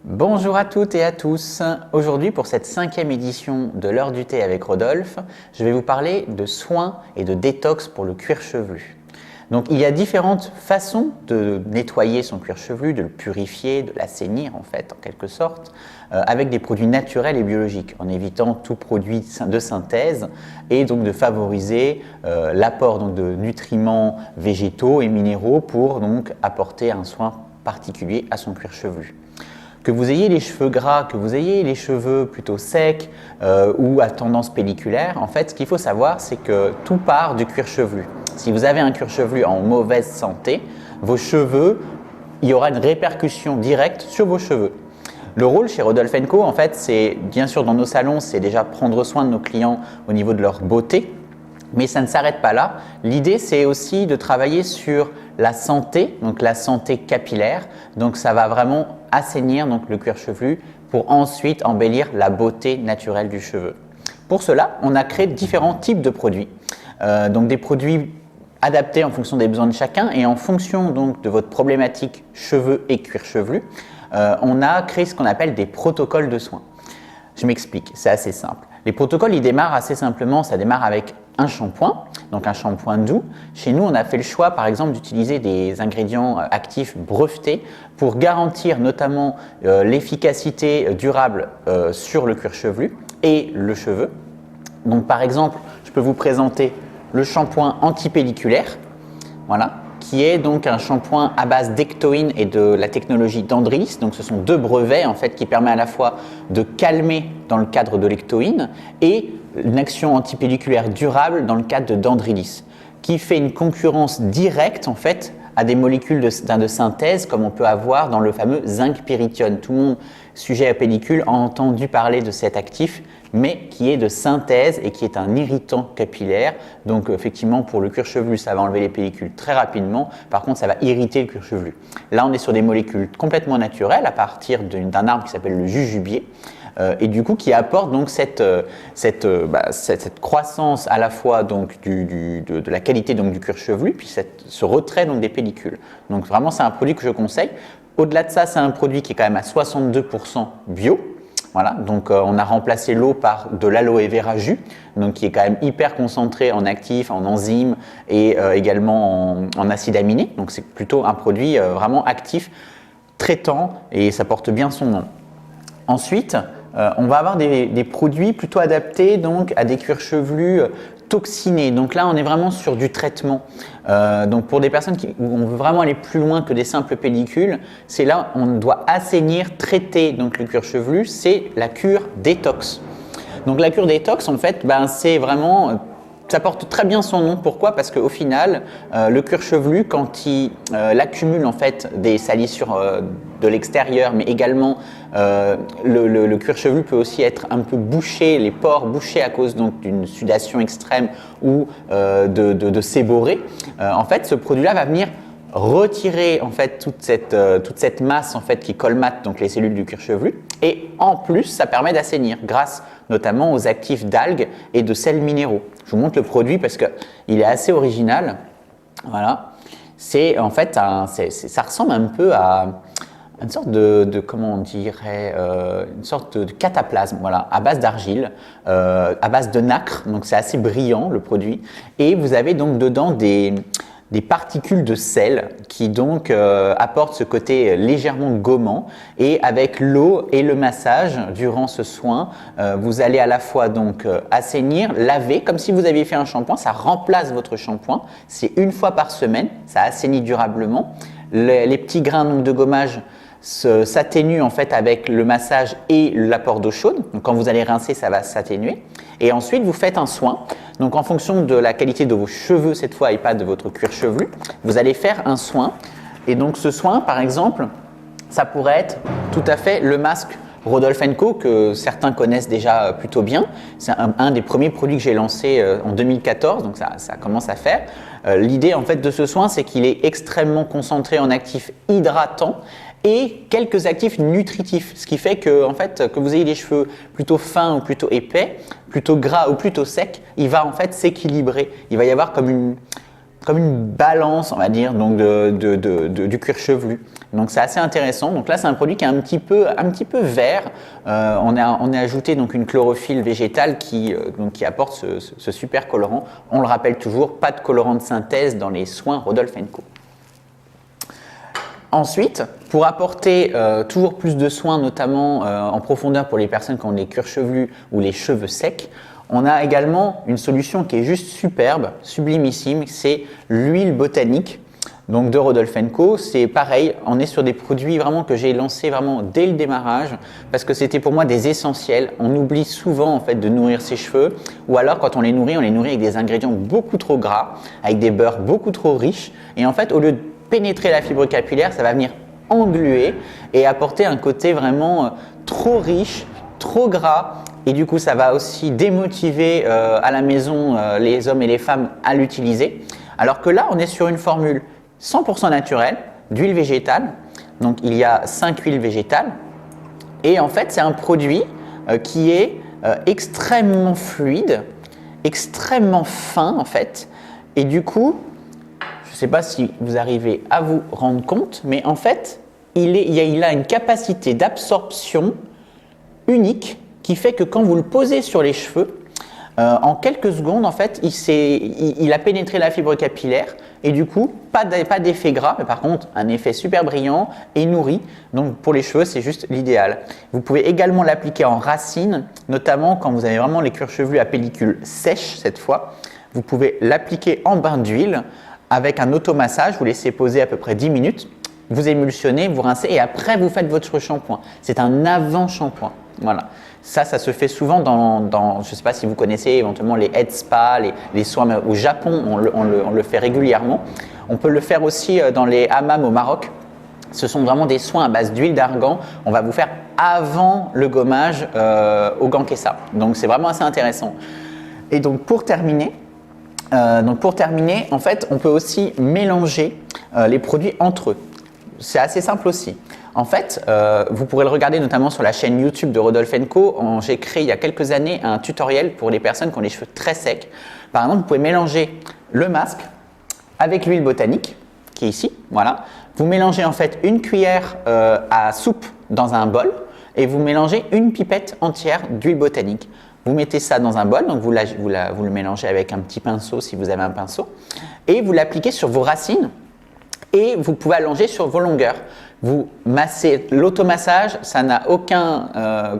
Bonjour à toutes et à tous. Aujourd'hui, pour cette 5e édition de l'heure du thé avec Rodolphe, je vais vous parler de soins et de détox pour le cuir chevelu. Donc, il y a différentes façons de nettoyer son cuir chevelu, de le purifier, de l'assainir en fait, en quelque sorte, avec des produits naturels et biologiques, en évitant tout produit de synthèse et donc de favoriser l'apport de nutriments végétaux et minéraux pour donc apporter un soin particulier à son cuir chevelu. Que vous ayez les cheveux gras, que vous ayez les cheveux plutôt secs ou à tendance pelliculaire, en fait, ce qu'il faut savoir, c'est que tout part du cuir chevelu. Si vous avez un cuir chevelu en mauvaise santé, vos cheveux, il y aura une répercussion directe sur vos cheveux. Le rôle chez Rodolphe & Co, en fait, c'est bien sûr dans nos salons, c'est déjà prendre soin de nos clients au niveau de leur beauté, mais ça ne s'arrête pas là. L'idée, c'est aussi de travailler sur la santé, donc la santé capillaire. Donc, ça va vraiment assainir donc, le cuir chevelu pour ensuite embellir la beauté naturelle du cheveu. Pour cela, on a créé différents types de produits. Donc, des produits adaptés en fonction des besoins de chacun et en fonction donc, de votre problématique cheveux et cuir chevelu, on a créé ce qu'on appelle des protocoles de soins. Je m'explique, c'est assez simple. Les protocoles, ils démarrent assez simplement, ça démarre avec un shampoing, donc un shampoing doux. Chez nous, on a fait le choix, par exemple, d'utiliser des ingrédients actifs brevetés pour garantir notamment l'efficacité durable sur le cuir chevelu et le cheveu. Donc, par exemple, je peux vous présenter le shampoing antipelliculaire, voilà, qui est donc un shampoing à base d'ectoïne et de la technologie d'Andrilis. Donc, ce sont deux brevets en fait qui permettent à la fois de calmer dans le cadre de l'ectoïne et une action antipelliculaire durable dans le cadre d'Andrilis, qui fait une concurrence directe en fait à des molécules de synthèse comme on peut avoir dans le fameux zinc pyrithione. Tout le monde sujet à pellicule a entendu parler de cet actif, mais qui est de synthèse et qui est un irritant capillaire. Donc effectivement, pour le cuir chevelu, ça va enlever les pellicules très rapidement. Par contre, ça va irriter le cuir chevelu. Là, on est sur des molécules complètement naturelles à partir d'un arbre qui s'appelle le jujubier. Et du coup qui apporte donc cette croissance à la fois donc de la qualité donc du cuir chevelu puis ce retrait donc des pellicules. Donc vraiment c'est un produit que je conseille. Au-delà de ça, c'est un produit qui est quand même à 62% bio. Voilà, donc on a remplacé l'eau par de l'aloe vera jus, donc qui est quand même hyper concentré en actifs, en enzymes et également en acides aminés. Donc c'est plutôt un produit vraiment actif, traitant et ça porte bien son nom. Ensuite, on va avoir des produits plutôt adaptés donc, à des cuirs chevelus toxinés. Donc là, on est vraiment sur du traitement. Donc pour des personnes où on veut vraiment aller plus loin que des simples pellicules, c'est là on doit assainir, traiter donc, le cuir chevelu, c'est la cure détox. Donc la cure détox, en fait, c'est vraiment… Ça porte très bien son nom. Pourquoi? Parce qu'au final, le cuir chevelu, quand il accumule en fait des salissures de l'extérieur, mais également le cuir chevelu peut aussi être un peu bouché, les pores bouchés à cause donc d'une sudation extrême ou de séborrhée. En fait, ce produit-là va venir retirer en fait toute cette masse en fait qui colmate donc les cellules du cuir chevelu et en plus ça permet d'assainir grâce notamment aux actifs d'algues et de sels minéraux. Je vous montre le produit parce que il est assez original. Voilà, c'est en fait ça ressemble un peu à une sorte comment on dirait une sorte de cataplasme, voilà, à base d'argile, à base de nacre, donc c'est assez brillant le produit et vous avez donc dedans des particules de sel qui donc apportent ce côté légèrement gommant et avec l'eau et le massage durant ce soin, vous allez à la fois donc assainir, laver comme si vous aviez fait un shampoing, ça remplace votre shampoing, c'est une fois par semaine, ça assainit durablement, les petits grains donc, de gommage s'atténuent en fait avec le massage et l'apport d'eau chaude. Donc quand vous allez rincer, ça va s'atténuer. Et ensuite, vous faites un soin. Donc en fonction de la qualité de vos cheveux cette fois et pas de votre cuir chevelu, vous allez faire un soin. Et donc ce soin, par exemple, ça pourrait être tout à fait le masque Rodolphe & Co que certains connaissent déjà plutôt bien. C'est un des premiers produits que j'ai lancé en 2014, donc ça commence à faire. L'idée en fait de ce soin, c'est qu'il est extrêmement concentré en actifs hydratants et quelques actifs nutritifs, ce qui fait que, en fait, que vous ayez des cheveux plutôt fins ou plutôt épais, plutôt gras ou plutôt secs, il va en fait s'équilibrer. Il va y avoir comme comme une balance, on va dire, donc du cuir chevelu. Donc c'est assez intéressant. Donc là, c'est un produit qui est un petit peu vert. On a ajouté donc une chlorophylle végétale qui apporte ce super colorant. On le rappelle toujours, pas de colorant de synthèse dans les soins Rodolphe & Co. Ensuite, pour apporter toujours plus de soins, notamment en profondeur pour les personnes qui ont les cuirs chevelus ou les cheveux secs, on a également une solution qui est juste superbe, sublimissime, c'est l'huile botanique donc de Rodolphe & Co. C'est pareil, on est sur des produits vraiment que j'ai lancés vraiment dès le démarrage parce que c'était pour moi des essentiels. On oublie souvent en fait de nourrir ses cheveux ou alors quand on les nourrit avec des ingrédients beaucoup trop gras, avec des beurres beaucoup trop riches et en fait au lieu de pénétrer la fibre capillaire, ça va venir engluer et apporter un côté vraiment trop riche, trop gras et du coup ça va aussi démotiver à la maison les hommes et les femmes à l'utiliser. Alors que là on est sur une formule 100% naturelle d'huile végétale, donc il y a 5 huiles végétales et en fait c'est un produit qui est extrêmement fluide, extrêmement fin en fait et du coup je ne sais pas si vous arrivez à vous rendre compte, mais en fait, il a une capacité d'absorption unique qui fait que quand vous le posez sur les cheveux, en quelques secondes, en fait, il a pénétré la fibre capillaire et du coup, pas d'effet gras, mais par contre, un effet super brillant et nourri. Donc, pour les cheveux, c'est juste l'idéal. Vous pouvez également l'appliquer en racine, notamment quand vous avez vraiment les cuirs chevelus à pellicule sèche cette fois. Vous pouvez l'appliquer en bain d'huile avec un automassage, vous laissez poser à peu près 10 minutes, vous émulsionnez, vous rincez et après vous faites votre shampoing. C'est un avant-shampoing. Voilà. Ça se fait souvent dans je ne sais pas si vous connaissez éventuellement les head spa, les soins au Japon, on le fait régulièrement. On peut le faire aussi dans les hammams au Maroc. Ce sont vraiment des soins à base d'huile d'argan. On va vous faire avant le gommage au Gankesa. Donc c'est vraiment assez intéressant. Et donc pour terminer, en fait, on peut aussi mélanger les produits entre eux. C'est assez simple aussi. En fait, vous pourrez le regarder notamment sur la chaîne YouTube de Rodolphe & Co. J'ai créé il y a quelques années un tutoriel pour les personnes qui ont les cheveux très secs. Par exemple, vous pouvez mélanger le masque avec l'huile botanique qui est ici. Voilà. Vous mélangez en fait une cuillère à soupe dans un bol et vous mélangez une pipette entière d'huile botanique. Vous mettez ça dans un bol, donc vous le mélangez avec un petit pinceau si vous avez un pinceau, et vous l'appliquez sur vos racines et vous pouvez allonger sur vos longueurs. Vous massez l'automassage, ça n'a aucun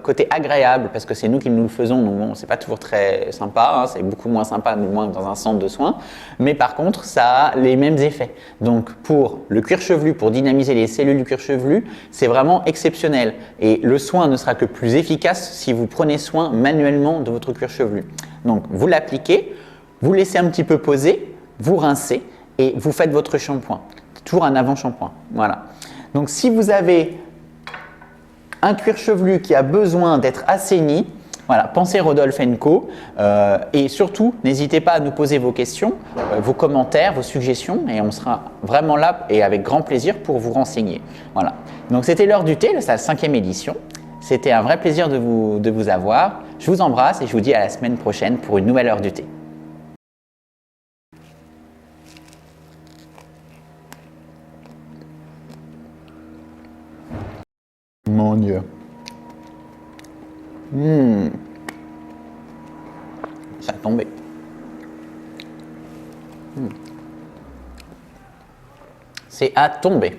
côté agréable parce que c'est nous qui nous le faisons, donc bon, c'est pas toujours très sympa, hein, c'est beaucoup moins sympa, du moins dans un centre de soins, mais par contre, ça a les mêmes effets. Donc pour le cuir chevelu, pour dynamiser les cellules du cuir chevelu, c'est vraiment exceptionnel et le soin ne sera que plus efficace si vous prenez soin manuellement de votre cuir chevelu. Donc vous l'appliquez, vous laissez un petit peu poser, vous rincez et vous faites votre shampoing. Toujours un avant-shampoing, voilà. Donc si vous avez un cuir chevelu qui a besoin d'être assaini, voilà, pensez Rodolphe & Co. Et surtout, n'hésitez pas à nous poser vos questions, vos commentaires, vos suggestions et on sera vraiment là et avec grand plaisir pour vous renseigner. Voilà. Donc c'était l'heure du thé, c'est la 5e édition. C'était un vrai plaisir de vous avoir. Je vous embrasse et je vous dis à la semaine prochaine pour une nouvelle heure du thé. Mon Dieu. Ça a tombé. C'est à tomber.